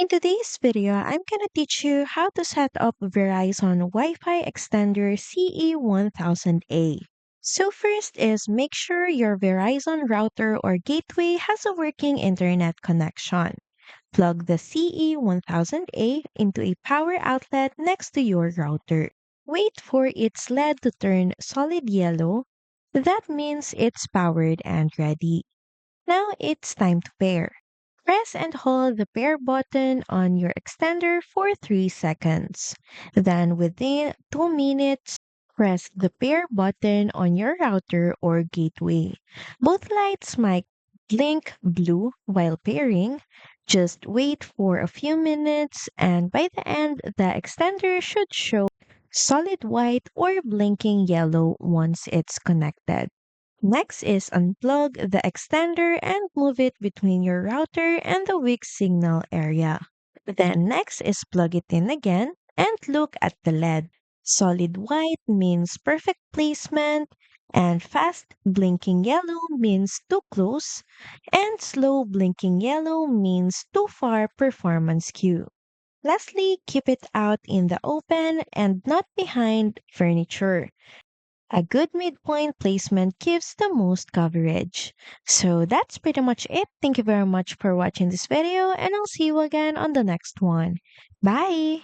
In today's video, I'm gonna teach you how to set up Verizon WiFi Extender CE1000A. So first is make sure your Verizon router or gateway has a working internet connection. Plug the CE1000A into a power outlet next to your router. Wait for its LED to turn solid yellow. That means it's powered and ready. Now it's time to pair. Press and hold the pair button on your extender for 3 seconds. Then within 2 minutes, press the pair button on your router or gateway. Both lights might blink blue while pairing. Just wait for a few minutes and by the end, the extender should show solid white or blinking yellow once it's connected. Next is unplug the extender and move it between your router and the weak signal area. Then next is plug it in again and look at the LED. Solid white means perfect placement and fast blinking yellow means too close and slow blinking yellow means too far performance queue. Lastly, keep it out in the open and not behind furniture. A good midpoint placement gives the most coverage. So that's pretty much it. Thank you very much for watching this video and I'll see you again on the next one. Bye!